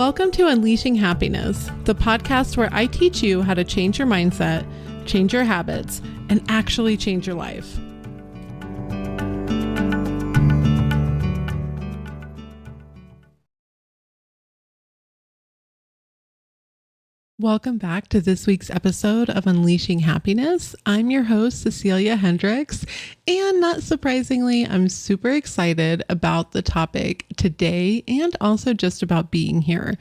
Welcome to Unleashing Happiness, the podcast where I teach you how to change your mindset, change your habits, and actually change your life. Welcome back to this week's episode of Unleashing Happiness. I'm your host, Cecilia Hendricks, and not surprisingly, I'm super excited about the topic today and also just about being here.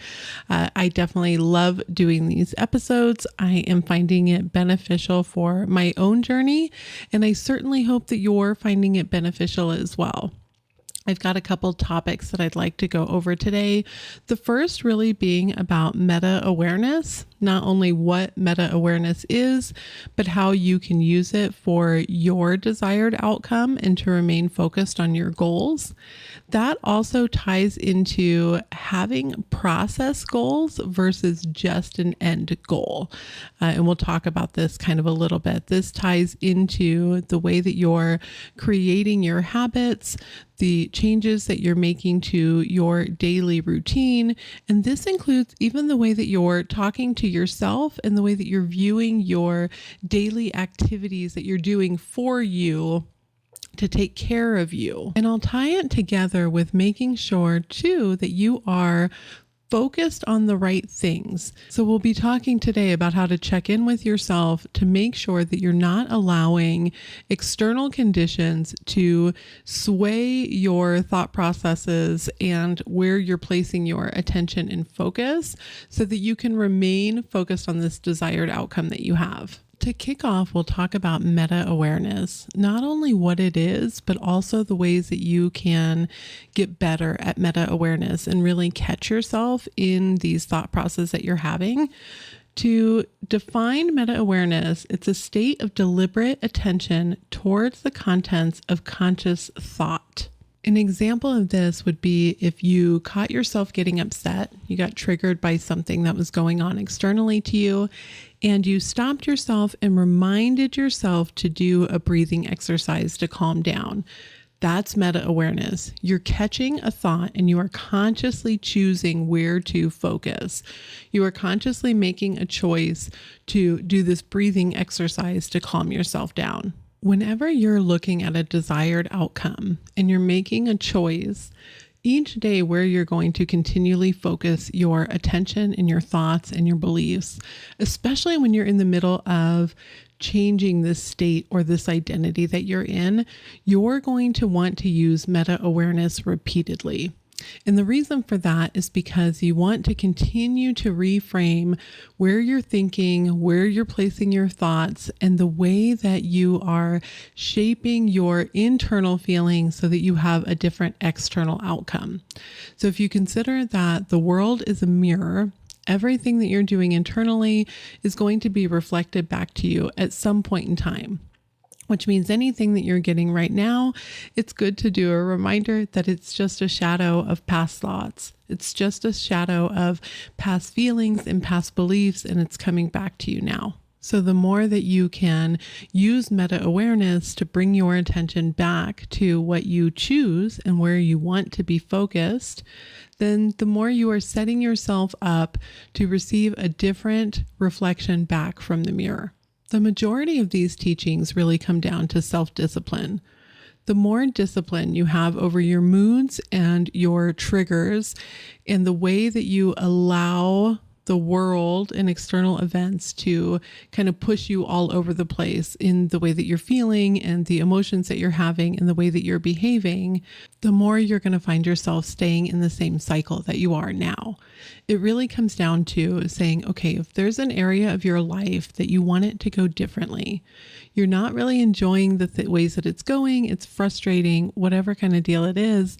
I definitely love doing these episodes. I am finding it beneficial for my own journey, and I certainly hope that you're finding it beneficial as well. I've got a couple topics that I'd like to go over today. The first really being about meta-awareness, not only what meta-awareness is, but how you can use it for your desired outcome and to remain focused on your goals. That also ties into having process goals versus just an end goal. And we'll talk about this kind of a little bit. This ties into the way that you're creating your habits, the changes that you're making to your daily routine. And this includes even the way that you're talking to yourself and the way that you're viewing your daily activities that you're doing for you to take care of you. And I'll tie it together with making sure too that you are focused on the right things. So we'll be talking today about how to check in with yourself to make sure that you're not allowing external conditions to sway your thought processes and where you're placing your attention and focus so that you can remain focused on this desired outcome that you have. To kick off, we'll talk about meta-awareness, not only what it is, but also the ways that you can get better at meta-awareness and really catch yourself in these thought processes that you're having. To define meta-awareness, it's a state of deliberate attention towards the contents of conscious thought. An example of this would be if you caught yourself getting upset, you got triggered by something that was going on externally to you, and you stopped yourself and reminded yourself to do a breathing exercise to calm down. That's meta-awareness. You're catching a thought and you are consciously choosing where to focus. You are consciously making a choice to do this breathing exercise to calm yourself down. Whenever you're looking at a desired outcome and you're making a choice each day where you're going to continually focus your attention and your thoughts and your beliefs, especially when you're in the middle of changing this state or this identity that you're in, you're going to want to use meta-awareness repeatedly. And the reason for that is because you want to continue to reframe where you're thinking, where you're placing your thoughts, and the way that you are shaping your internal feelings so that you have a different external outcome. So if you consider that the world is a mirror, everything that you're doing internally is going to be reflected back to you at some point in time. Which means anything that you're getting right now, it's good to do a reminder that it's just a shadow of past thoughts. It's just a shadow of past feelings and past beliefs, and it's coming back to you now. So the more that you can use meta-awareness to bring your attention back to what you choose and where you want to be focused, then the more you are setting yourself up to receive a different reflection back from the mirror. The majority of these teachings really come down to self-discipline. The more discipline you have over your moods and your triggers and the way that you allow the world and external events to kind of push you all over the place in the way that you're feeling and the emotions that you're having and the way that you're behaving, the more you're going to find yourself staying in the same cycle that you are now. It really comes down to saying, okay, if there's an area of your life that you want it to go differently, you're not really enjoying the ways that it's going, it's frustrating, whatever kind of deal it is,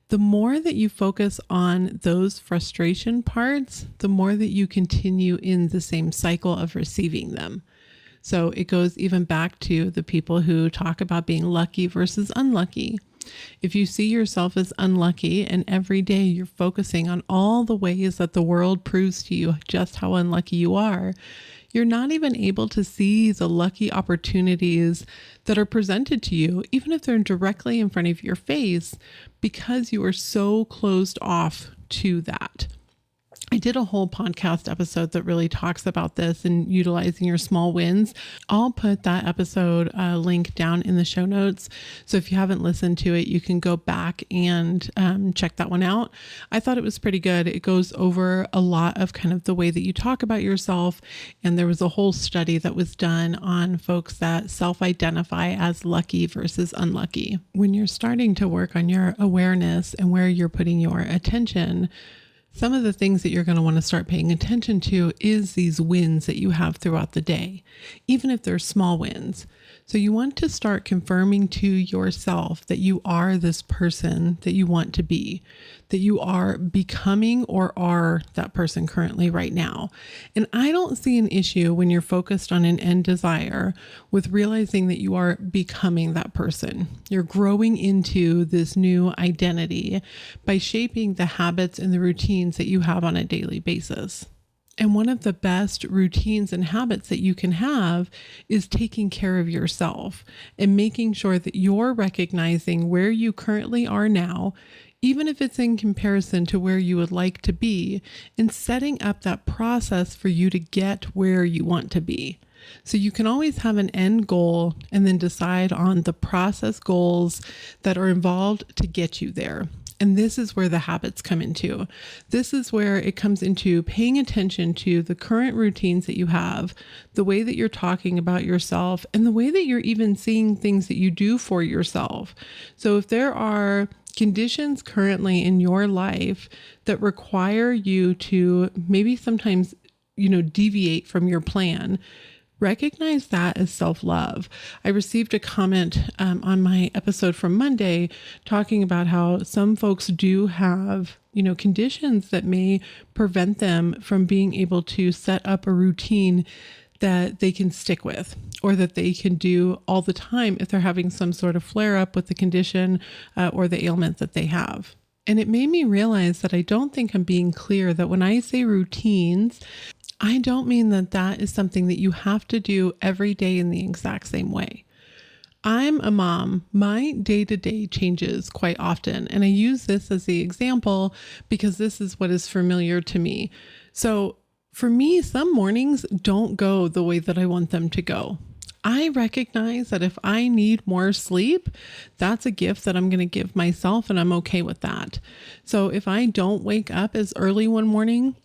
the more that you focus on those frustration parts, the more that you continue in the same cycle of receiving them. So it goes even back to the people who talk about being lucky versus unlucky. If you see yourself as unlucky and every day you're focusing on all the ways that the world proves to you just how unlucky you are, you're not even able to see the lucky opportunities that are presented to you, even if they're directly in front of your face, because you are so closed off to that. I did a whole podcast episode that really talks about this and utilizing your small wins. I'll put that episode link down in the show notes. So if you haven't listened to it, you can go back and check that one out. I thought it was pretty good. It goes over a lot of kind of the way that you talk about yourself. And there was a whole study that was done on folks that self-identify as lucky versus unlucky. When you're starting to work on your awareness and where you're putting your attention, some of the things that you're going to want to start paying attention to is these wins that you have throughout the day, even if they're small wins. So you want to start confirming to yourself that you are this person that you want to be, that you are becoming or are that person currently right now. And I don't see an issue when you're focused on an end desire with realizing that you are becoming that person. You're growing into this new identity by shaping the habits and the routines that you have on a daily basis. And one of the best routines and habits that you can have is taking care of yourself and making sure that you're recognizing where you currently are now, even if it's in comparison to where you would like to be, and setting up that process for you to get where you want to be. So you can always have an end goal and then decide on the process goals that are involved to get you there. And this is where the habits come into. This is where it comes into paying attention to the current routines that you have, the way that you're talking about yourself, and the way that you're even seeing things that you do for yourself. So if there are conditions currently in your life that require you to maybe sometimes, deviate from your plan, recognize that as self-love. I received a comment on my episode from Monday talking about how some folks do have, conditions that may prevent them from being able to set up a routine that they can stick with or that they can do all the time if they're having some sort of flare-up with the condition or the ailment that they have. And it made me realize that I don't think I'm being clear that when I say routines, I don't mean that is something that you have to do every day in the exact same way. I'm a mom. My day-to-day changes quite often. And I use this as the example because this is what is familiar to me. So for me, some mornings don't go the way that I want them to go. I recognize that if I need more sleep, that's a gift that I'm going to give myself, and I'm okay with that. So if I don't wake up as early one morning,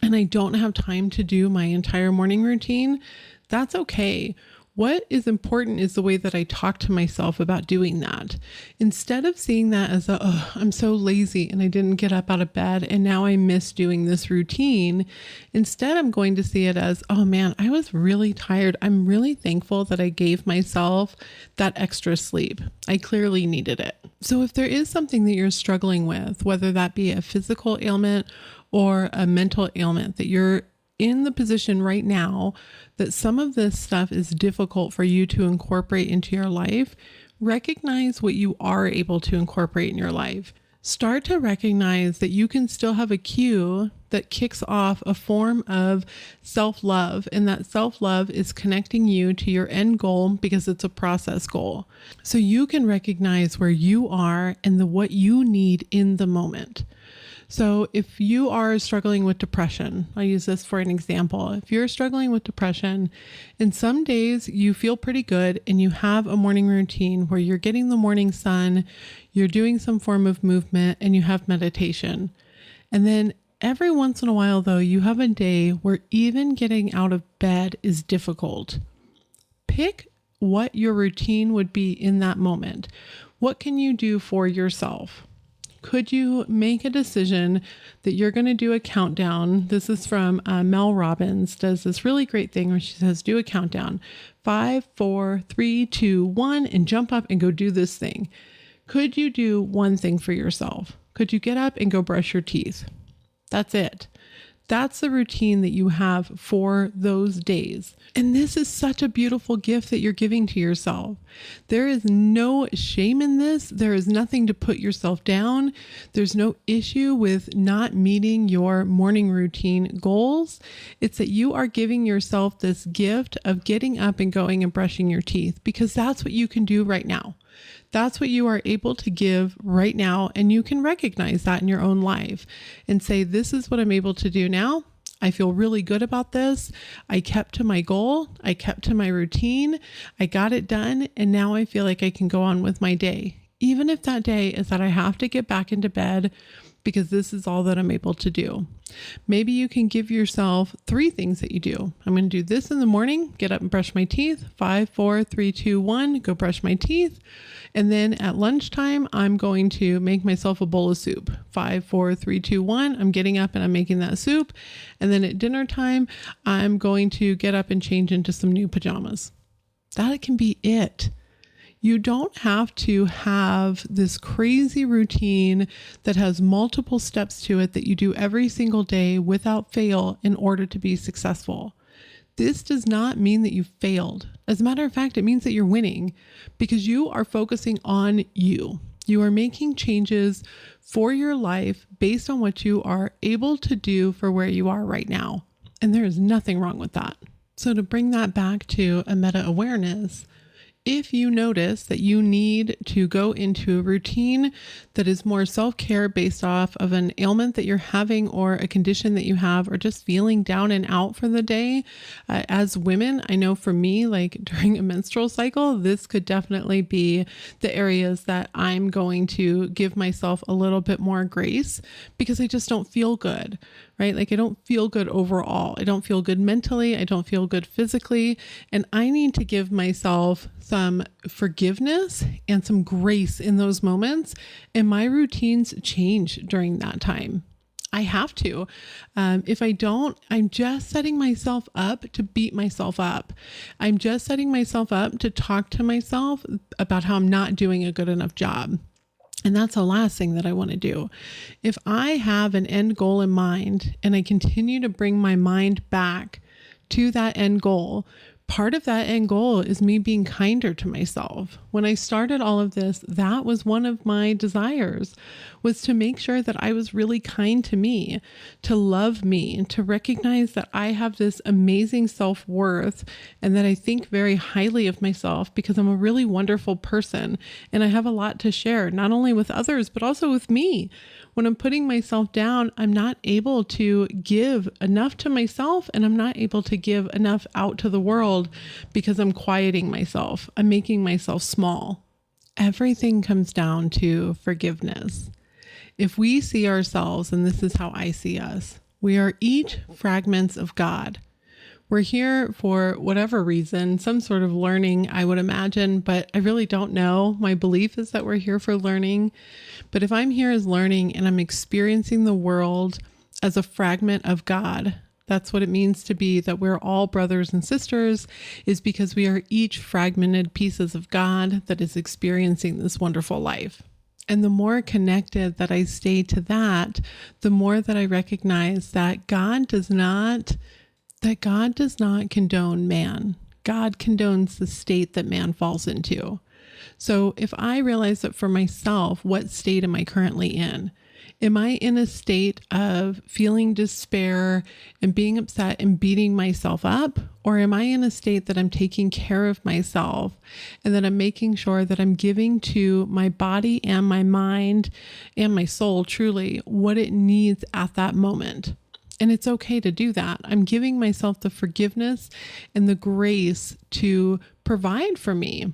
and I don't have time to do my entire morning routine, that's okay. What is important is the way that I talk to myself about doing that. Instead of seeing that as I'm so lazy and I didn't get up out of bed and now I miss doing this routine, instead I'm going to see it as, oh man, I was really tired. I'm really thankful that I gave myself that extra sleep. I clearly needed it. So if there is something that you're struggling with, whether that be a physical ailment or a mental ailment, that you're in the position right now that some of this stuff is difficult for you to incorporate into your life, recognize what you are able to incorporate in your life. Start to recognize that you can still have a cue that kicks off a form of self-love, and that self-love is connecting you to your end goal because it's a process goal. So you can recognize where you are and what you need in the moment. So if you are struggling with depression, I'll use this for an example. If you're struggling with depression and some days you feel pretty good and you have a morning routine where you're getting the morning sun, you're doing some form of movement, and you have meditation. And then every once in a while, though, you have a day where even getting out of bed is difficult. Pick what your routine would be in that moment. What can you do for yourself? Could you make a decision that you're going to do a countdown? This is from Mel Robbins, does this really great thing where she says, do a countdown, 5, 4, 3, 2, 1, and jump up and go do this thing. Could you do one thing for yourself? Could you get up and go brush your teeth? That's it. That's the routine that you have for those days. And this is such a beautiful gift that you're giving to yourself. There is no shame in this. There is nothing to put yourself down. There's no issue with not meeting your morning routine goals. It's that you are giving yourself this gift of getting up and going and brushing your teeth because that's what you can do right now. That's what you are able to give right now. And you can recognize that in your own life and say, this is what I'm able to do now. I feel really good about this. I kept to my goal. I kept to my routine. I got it done. And now I feel like I can go on with my day. Even if that day is that I have to get back into bed because this is all that I'm able to do. Maybe you can give yourself 3 things that you do. I'm going to do this in the morning, get up and brush my teeth. 5, 4, 3, 2, 1, go brush my teeth. And then at lunchtime, I'm going to make myself a bowl of soup. 5, 4, 3, 2, 1, I'm getting up and I'm making that soup. And then at dinner time, I'm going to get up and change into some new pajamas. That can be it. You don't have to have this crazy routine that has multiple steps to it that you do every single day without fail in order to be successful. This does not mean that you failed. As a matter of fact, it means that you're winning because you are focusing on you. You are making changes for your life based on what you are able to do for where you are right now. And there is nothing wrong with that. So to bring that back to a meta-awareness, if you notice that you need to go into a routine that is more self-care based off of an ailment that you're having or a condition that you have, or just feeling down and out for the day, as women, I know for me, like during a menstrual cycle, this could definitely be the areas that I'm going to give myself a little bit more grace because I just don't feel good, right? Like I don't feel good overall. I don't feel good mentally. I don't feel good physically. And I need to give myself some forgiveness and some grace in those moments. And my routines change during that time. I have to. If I don't, I'm just setting myself up to beat myself up. I'm just setting myself up to talk to myself about how I'm not doing a good enough job. And that's the last thing that I want to do. If I have an end goal in mind and I continue to bring my mind back to that end goal, part of that end goal is me being kinder to myself. When I started all of this, that was one of my desires, was to make sure that I was really kind to me, to love me, and to recognize that I have this amazing self-worth and that I think very highly of myself because I'm a really wonderful person and I have a lot to share, not only with others, but also with me. When I'm putting myself down, I'm not able to give enough to myself and I'm not able to give enough out to the world because I'm quieting myself. I'm making myself small. Everything comes down to forgiveness. If we see ourselves, and this is how I see us, we are each fragments of God. We're here for whatever reason, some sort of learning, I would imagine, but I really don't know. My belief is that we're here for learning. But if I'm here as learning and I'm experiencing the world as a fragment of God, that's what it means to be that we're all brothers and sisters, is because we are each fragmented pieces of God that is experiencing this wonderful life. And the more connected that I stay to that, the more that I recognize that God does not condone man. God condones the state that man falls into. So if I realize that for myself, what state am I currently in? Am I in a state of feeling despair and being upset and beating myself up? Or am I in a state that I'm taking care of myself and that I'm making sure that I'm giving to my body and my mind and my soul truly what it needs at that moment? And it's okay to do that. I'm giving myself the forgiveness and the grace to provide for me.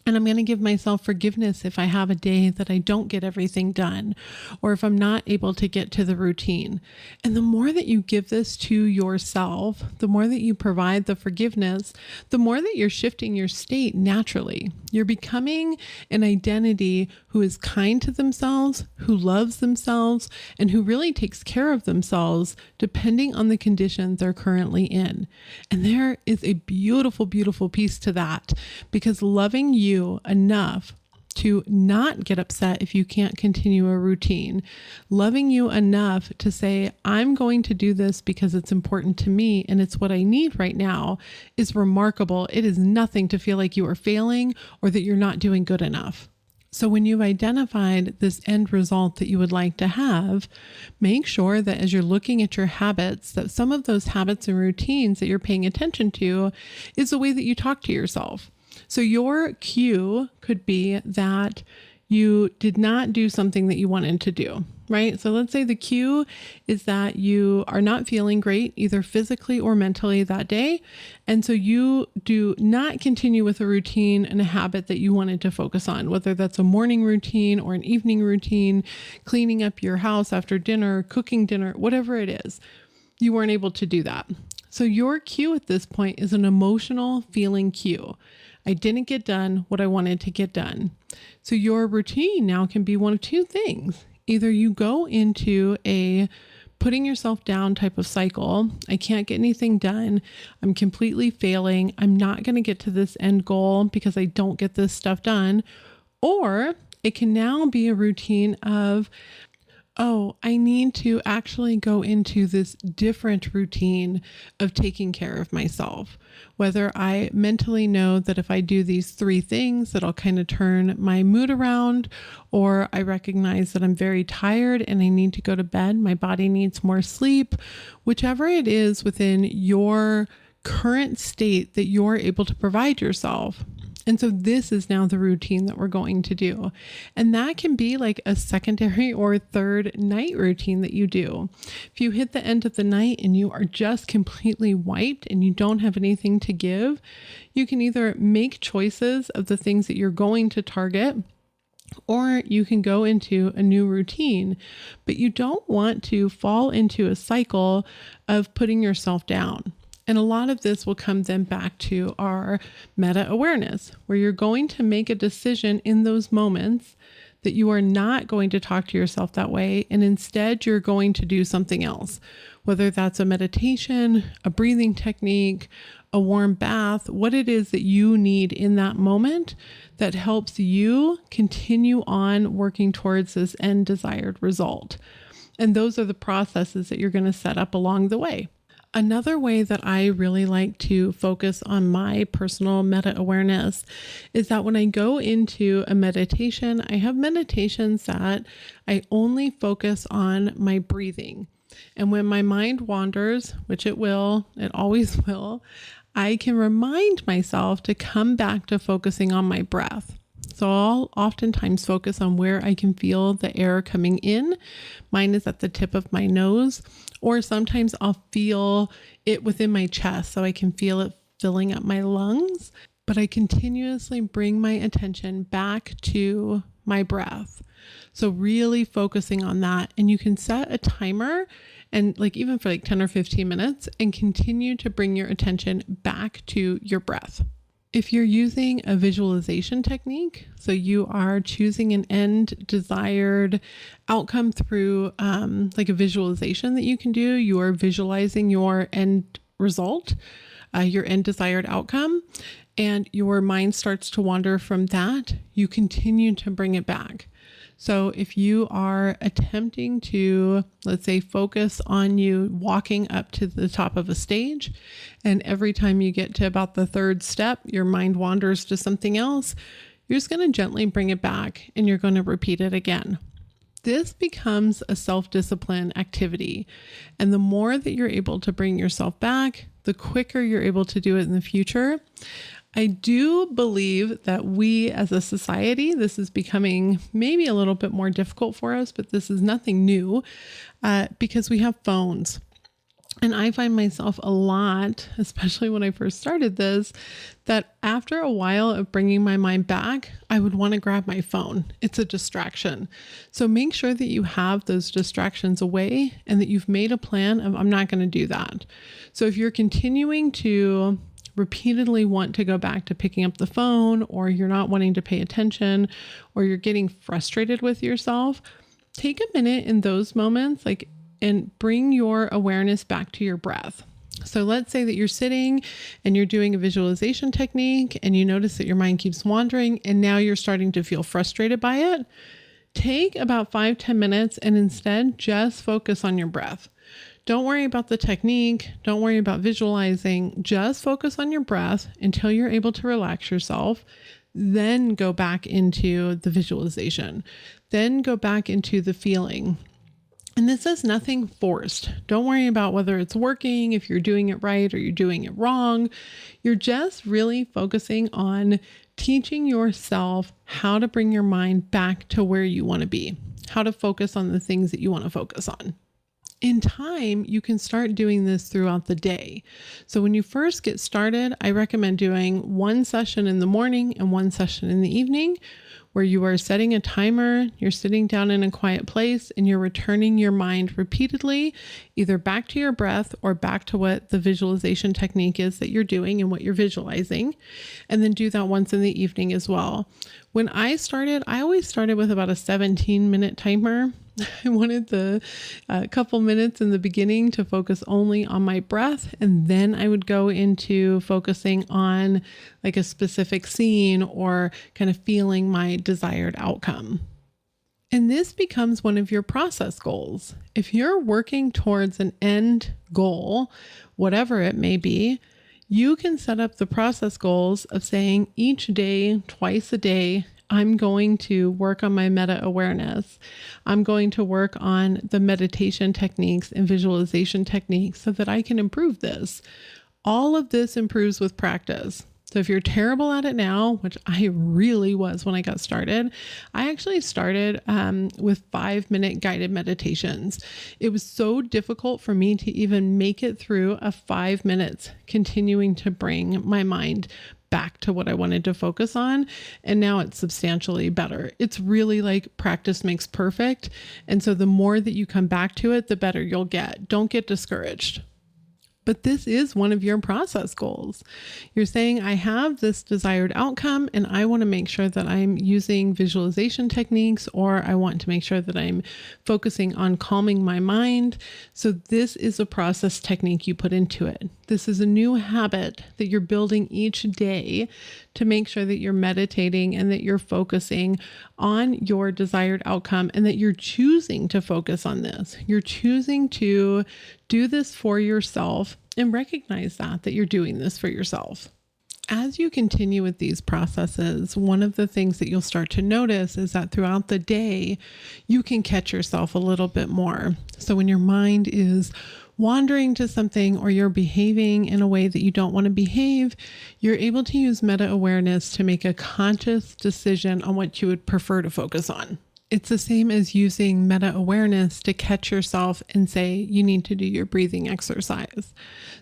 And I'm going to give myself forgiveness if I have a day that I don't get everything done, or if I'm not able to get to the routine. And the more that you give this to yourself, the more that you provide the forgiveness, the more that you're shifting your state naturally. You're becoming an identity who is kind to themselves, who loves themselves, and who really takes care of themselves depending on the condition they're currently in. And there is a beautiful, beautiful piece to that, because loving you enough to not get upset if you can't continue a routine, loving you enough to say, I'm going to do this because it's important to me and it's what I need right now, is remarkable. It is nothing to feel like you are failing or that you're not doing good enough. So when you've identified this end result that you would like to have, make sure that as you're looking at your habits, that some of those habits and routines that you're paying attention to is the way that you talk to yourself. So your cue could be that you did not do something that you wanted to do, right? So let's say the cue is that you are not feeling great, either physically or mentally that day. And so you do not continue with a routine and a habit that you wanted to focus on, whether that's a morning routine or an evening routine, cleaning up your house after dinner, cooking dinner, whatever it is. You weren't able to do that. So your cue at this point is an emotional feeling cue. I didn't get done what I wanted to get done. So your routine now can be one of two things. Either you go into a putting yourself down type of cycle. I can't get anything done. I'm completely failing. I'm not going to get to this end goal because I don't get this stuff done. Or it can now be a routine of, oh, I need to actually go into this different routine of taking care of myself. Whether I mentally know that if I do these 3 things, that I'll kind of turn my mood around, or I recognize that I'm very tired and I need to go to bed. My body needs more sleep, whichever it is within your current state that you're able to provide yourself. And so this is now the routine that we're going to do. And that can be like a secondary or third night routine that you do. If you hit the end of the night and you are just completely wiped and you don't have anything to give, you can either make choices of the things that you're going to target, or you can go into a new routine. But you don't want to fall into a cycle of putting yourself down. And a lot of this will come then back to our meta awareness, where you're going to make a decision in those moments that you are not going to talk to yourself that way. And instead, you're going to do something else, whether that's a meditation, a breathing technique, a warm bath, what it is that you need in that moment that helps you continue on working towards this end desired result. And those are the processes that you're going to set up along the way. Another way that I really like to focus on my personal meta awareness is that when I go into a meditation, I have meditations that I only focus on my breathing. And when my mind wanders, which it always will, I can remind myself to come back to focusing on my breath. So I'll oftentimes focus on where I can feel the air coming in. Mine is at the tip of my nose, or sometimes I'll feel it within my chest so I can feel it filling up my lungs. But I continuously bring my attention back to my breath. So really focusing on that. And you can set a timer and even for 10 or 15 minutes and continue to bring your attention back to your breath. If you're using a visualization technique, so you are choosing an end desired outcome through a visualization that you can do, you are visualizing your end result, your end desired outcome, and your mind starts to wander from that, you continue to bring it back. So if you are attempting to, let's say, focus on you walking up to the top of a stage, and every time you get to about the 3rd step, your mind wanders to something else, you're just going to gently bring it back and you're going to repeat it again. This becomes a self-discipline activity. And the more that you're able to bring yourself back, the quicker you're able to do it in the future. I do believe that we as a society, this is becoming maybe a little bit more difficult for us, but this is nothing new because we have phones. And I find myself a lot, especially when I first started this, that after a while of bringing my mind back, I would want to grab my phone. It's a distraction. So make sure that you have those distractions away and that you've made a plan of, I'm not going to do that. So if you're continuing to repeatedly want to go back to picking up the phone, or you're not wanting to pay attention, or you're getting frustrated with yourself, take a minute in those moments, and bring your awareness back to your breath. So let's say that you're sitting and you're doing a visualization technique and you notice that your mind keeps wandering and now you're starting to feel frustrated by it. Take about 5-10 minutes and instead just focus on your breath. Don't worry about the technique. Don't worry about visualizing. Just focus on your breath until you're able to relax yourself. Then go back into the visualization. Then go back into the feeling. And this is nothing forced. Don't worry about whether it's working, if you're doing it right or you're doing it wrong. You're just really focusing on teaching yourself how to bring your mind back to where you want to be, how to focus on the things that you want to focus on. In time, you can start doing this throughout the day. So when you first get started, I recommend doing one session in the morning and one session in the evening, where you are setting a timer, you're sitting down in a quiet place, and you're returning your mind repeatedly, either back to your breath or back to what the visualization technique is that you're doing and what you're visualizing. And then do that once in the evening as well. When I started, I always started with about a 17-minute timer. I wanted the couple minutes in the beginning to focus only on my breath, and then I would go into focusing on like a specific scene or kind of feeling my desired outcome. And this becomes one of your process goals. If you're working towards an end goal, whatever it may be, you can set up the process goals of saying each day, twice a day, I'm going to work on my meta awareness. I'm going to work on the meditation techniques and visualization techniques so that I can improve this. All of this improves with practice. So if you're terrible at it now, which I really was when I got started, I actually started with 5-minute guided meditations. It was so difficult for me to even make it through a 5 minutes, continuing to bring my mind back to what I wanted to focus on. And now it's substantially better. It's really like practice makes perfect. And so the more that you come back to it, the better you'll get. Don't get discouraged. But this is one of your process goals. You're saying, I have this desired outcome and I want to make sure that I'm using visualization techniques, or I want to make sure that I'm focusing on calming my mind. So this is a process technique you put into it. This is a new habit that you're building each day to make sure that you're meditating and that you're focusing on your desired outcome, and that you're choosing to focus on this. You're choosing to do this for yourself and recognize that you're doing this for yourself. As you continue with these processes, one of the things that you'll start to notice is that throughout the day, you can catch yourself a little bit more. So when your mind is wandering to something, or you're behaving in a way that you don't want to behave, you're able to use meta awareness to make a conscious decision on what you would prefer to focus on. It's the same as using meta awareness to catch yourself and say, you need to do your breathing exercise.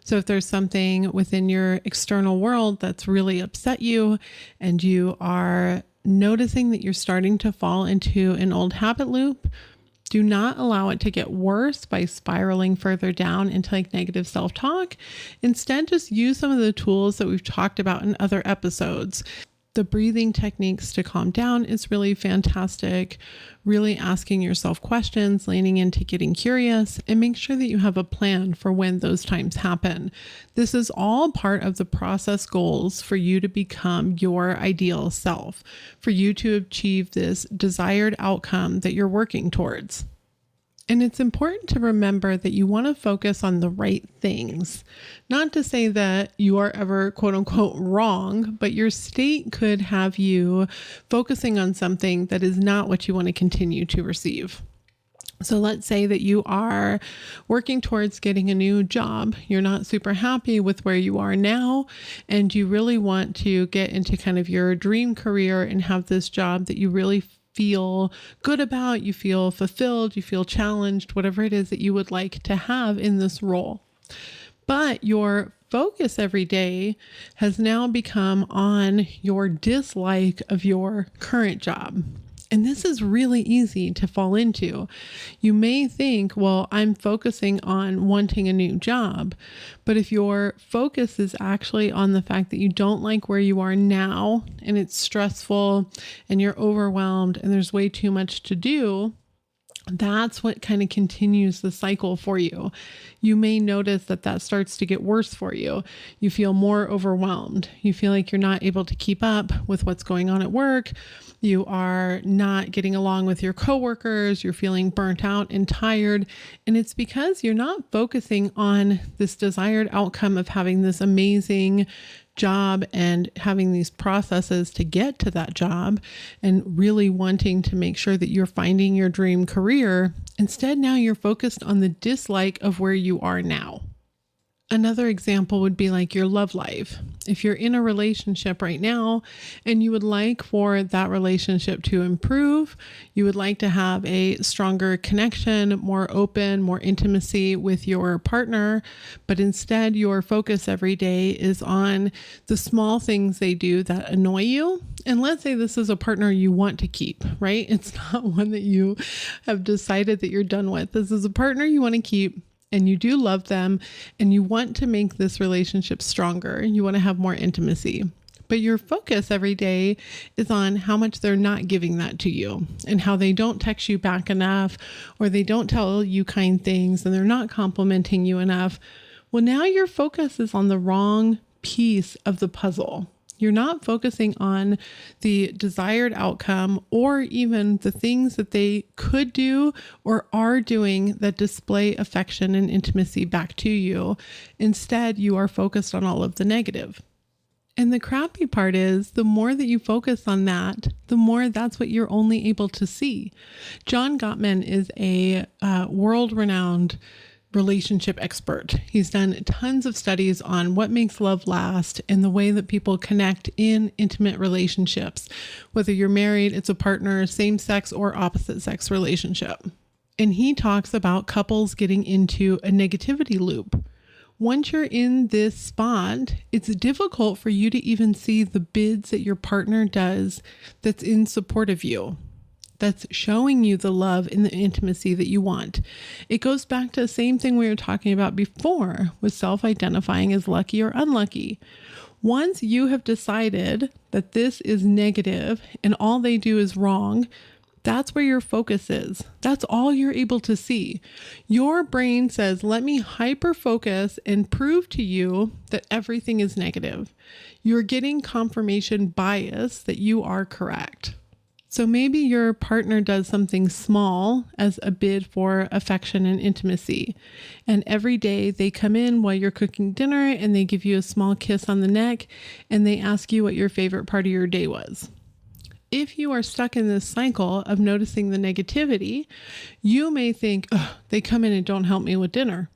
So if there's something within your external world that's really upset you, and you are noticing that you're starting to fall into an old habit loop, do not allow it to get worse by spiraling further down into like negative self-talk. Instead, just use some of the tools that we've talked about in other episodes. The breathing techniques to calm down is really fantastic. Really asking yourself questions, leaning into getting curious, and make sure that you have a plan for when those times happen. This is all part of the process goals for you to become your ideal self, for you to achieve this desired outcome that you're working towards. And it's important to remember that you want to focus on the right things. Not to say that you are ever quote unquote wrong, but your state could have you focusing on something that is not what you want to continue to receive. So let's say that you are working towards getting a new job. You're not super happy with where you are now, and you really want to get into kind of your dream career and have this job that you really feel good about, you feel fulfilled, you feel challenged, whatever it is that you would like to have in this role. But your focus every day has now become on your dislike of your current job. And this is really easy to fall into. You may think, well, I'm focusing on wanting a new job. But if your focus is actually on the fact that you don't like where you are now, and it's stressful and you're overwhelmed and there's way too much to do, that's what kind of continues the cycle for you. You may notice that starts to get worse for you. You feel more overwhelmed. You feel like you're not able to keep up with what's going on at work. You are not getting along with your coworkers. You're feeling burnt out and tired. And it's because you're not focusing on this desired outcome of having this amazing job and having these processes to get to that job and really wanting to make sure that you're finding your dream career. Instead, now you're focused on the dislike of where you are now. Another example would be like your love life. If you're in a relationship right now and you would like for that relationship to improve, you would like to have a stronger connection, more open, more intimacy with your partner, but instead your focus every day is on the small things they do that annoy you. And let's say this is a partner you want to keep, right? It's not one that you have decided that you're done with. This is a partner you want to keep. And you do love them and you want to make this relationship stronger. You want to have more intimacy, but your focus every day is on how much they're not giving that to you and how they don't text you back enough, or they don't tell you kind things and they're not complimenting you enough. Well, now your focus is on the wrong piece of the puzzle. You're not focusing on the desired outcome or even the things that they could do or are doing that display affection and intimacy back to you. Instead, you are focused on all of the negative. And the crappy part is the more that you focus on that, the more that's what you're only able to see. John Gottman is a world-renowned relationship expert. He's done tons of studies on what makes love last and the way that people connect in intimate relationships, whether you're married, it's a partner, same sex or opposite sex relationship. And he talks about couples getting into a negativity loop. Once you're in this spot, it's difficult for you to even see the bids that your partner does that's in support of you, that's showing you the love and the intimacy that you want. It goes back to the same thing we were talking about before with self-identifying as lucky or unlucky. Once you have decided that this is negative and all they do is wrong, that's where your focus is. That's all you're able to see. Your brain says, let me hyper focus and prove to you that everything is negative. You're getting confirmation bias that you are correct. So maybe your partner does something small as a bid for affection and intimacy. And every day they come in while you're cooking dinner and they give you a small kiss on the neck and they ask you what your favorite part of your day was. If you are stuck in this cycle of noticing the negativity, you may think, oh, they come in and don't help me with dinner,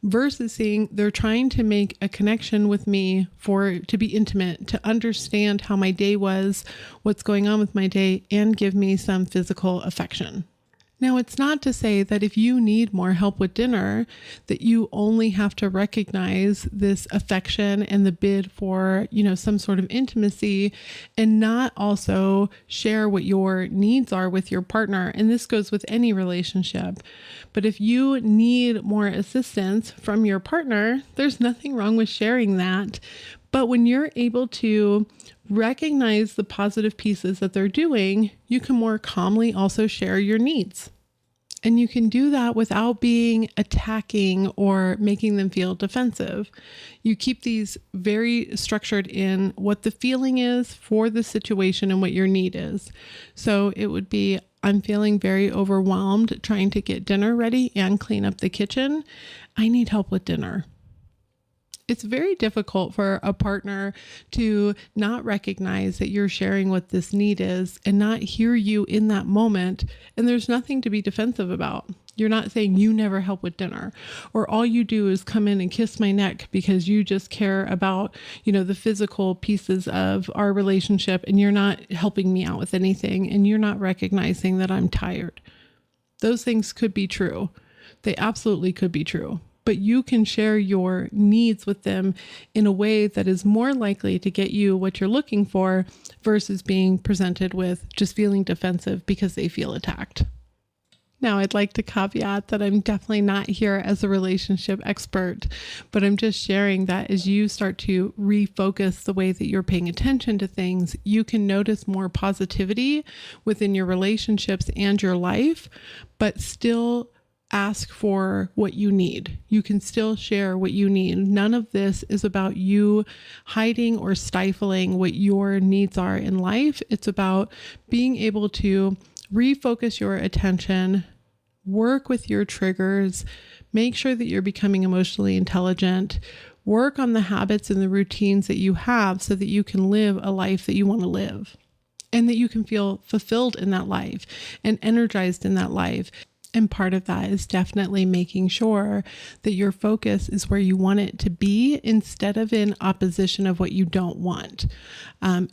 versus seeing they're trying to make a connection with me to be intimate, to understand how my day was, what's going on with my day, and give me some physical affection. Now, it's not to say that if you need more help with dinner, that you only have to recognize this affection and the bid for, some sort of intimacy and not also share what your needs are with your partner. And this goes with any relationship. But if you need more assistance from your partner, there's nothing wrong with sharing that. But when you're able to recognize the positive pieces that they're doing, you can more calmly also share your needs. And you can do that without being attacking or making them feel defensive. You keep these very structured in what the feeling is for the situation and what your need is. So it would be, I'm feeling very overwhelmed trying to get dinner ready and clean up the kitchen. I need help with dinner. It's very difficult for a partner to not recognize that you're sharing what this need is and not hear you in that moment. And there's nothing to be defensive about. You're not saying you never help with dinner, or all you do is come in and kiss my neck because you just care about, the physical pieces of our relationship and you're not helping me out with anything and you're not recognizing that I'm tired. Those things could be true. They absolutely could be true. But you can share your needs with them in a way that is more likely to get you what you're looking for versus being presented with just feeling defensive because they feel attacked. Now, I'd like to caveat that I'm definitely not here as a relationship expert, but I'm just sharing that as you start to refocus the way that you're paying attention to things, you can notice more positivity within your relationships and your life, but still ask for what you need. You can still share what you need. None of this is about you hiding or stifling what your needs are in life. It's about being able to refocus your attention, work with your triggers, make sure that you're becoming emotionally intelligent, work on the habits and the routines that you have so that you can live a life that you want to live and that you can feel fulfilled in that life and energized in that life. And part of that is definitely making sure that your focus is where you want it to be instead of in opposition of what you don't want.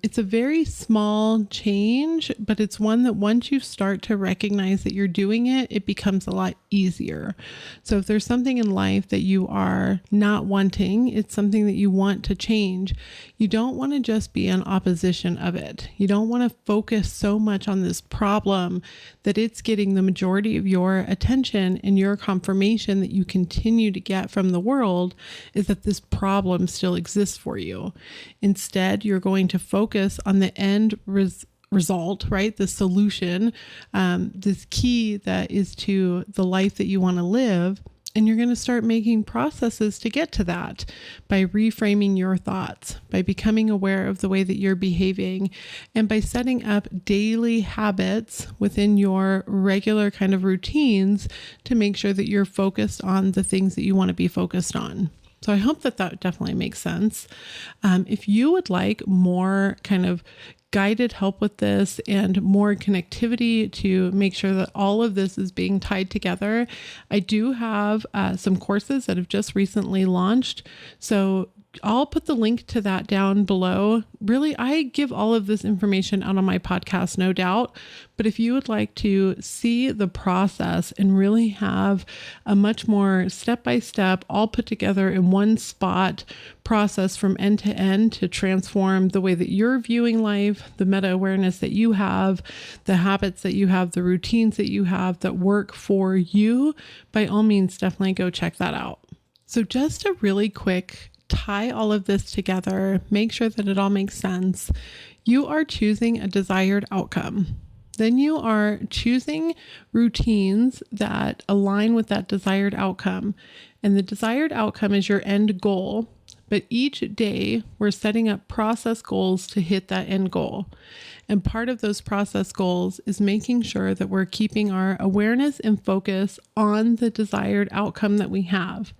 It's a very small change, but it's one that once you start to recognize that you're doing it, it becomes a lot easier. So if there's something in life that you are not wanting, it's something that you want to change, you don't want to just be in opposition of it. You don't want to focus so much on this problem that it's getting the majority of your attention, and your confirmation that you continue to get from the world is that this problem still exists for you. Instead, you're going to focus on the end result, right? The solution, this key that is to the life that you want to live. And you're going to start making processes to get to that by reframing your thoughts, by becoming aware of the way that you're behaving, and by setting up daily habits within your regular kind of routines to make sure that you're focused on the things that you want to be focused on. So I hope that definitely makes sense. If you would like more kind of guided help with this and more connectivity to make sure that all of this is being tied together, I do have some courses that have just recently launched. So I'll put the link to that down below. Really, I give all of this information out on my podcast, no doubt. But if you would like to see the process and really have a much more step-by-step, all put together in one spot process from end to end to transform the way that you're viewing life, the meta-awareness that you have, the habits that you have, the routines that you have that work for you, by all means, definitely go check that out. So just a really quick tie all of this together, make sure that it all makes sense. You are choosing a desired outcome. Then you are choosing routines that align with that desired outcome. And the desired outcome is your end goal. But each day we're setting up process goals to hit that end goal. And part of those process goals is making sure that we're keeping our awareness and focus on the desired outcome that we have,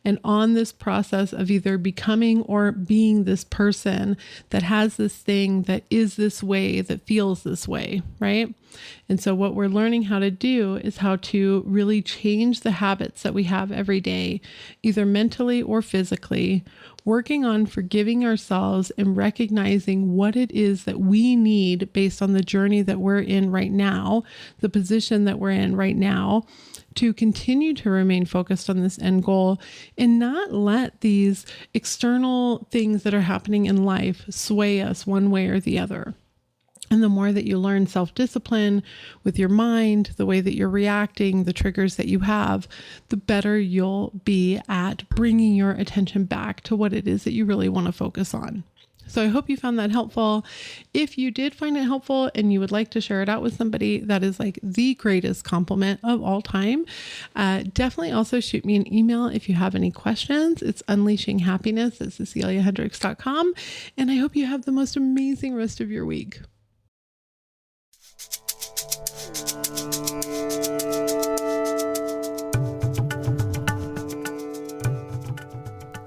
and on this process of either becoming or being this person that has this thing that is this way, that feels this way, right? And so what we're learning how to do is how to really change the habits that we have every day, either mentally or physically, working on forgiving ourselves and recognizing what it is that we need based on the journey that we're in right now, the position that we're in right now, to continue to remain focused on this end goal and not let these external things that are happening in life sway us one way or the other. And the more that you learn self-discipline with your mind, the way that you're reacting, the triggers that you have, the better you'll be at bringing your attention back to what it is that you really want to focus on. So I hope you found that helpful. If you did find it helpful and you would like to share it out with somebody, that is like the greatest compliment of all time. Definitely also shoot me an email if you have any questions. It's unleashinghappiness@ceciliahendricks.com. And I hope you have the most amazing rest of your week.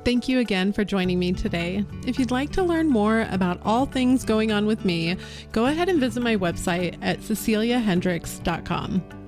Thank you again for joining me today. If you'd like to learn more about all things going on with me, go ahead and visit my website at ceciliahendricks.com.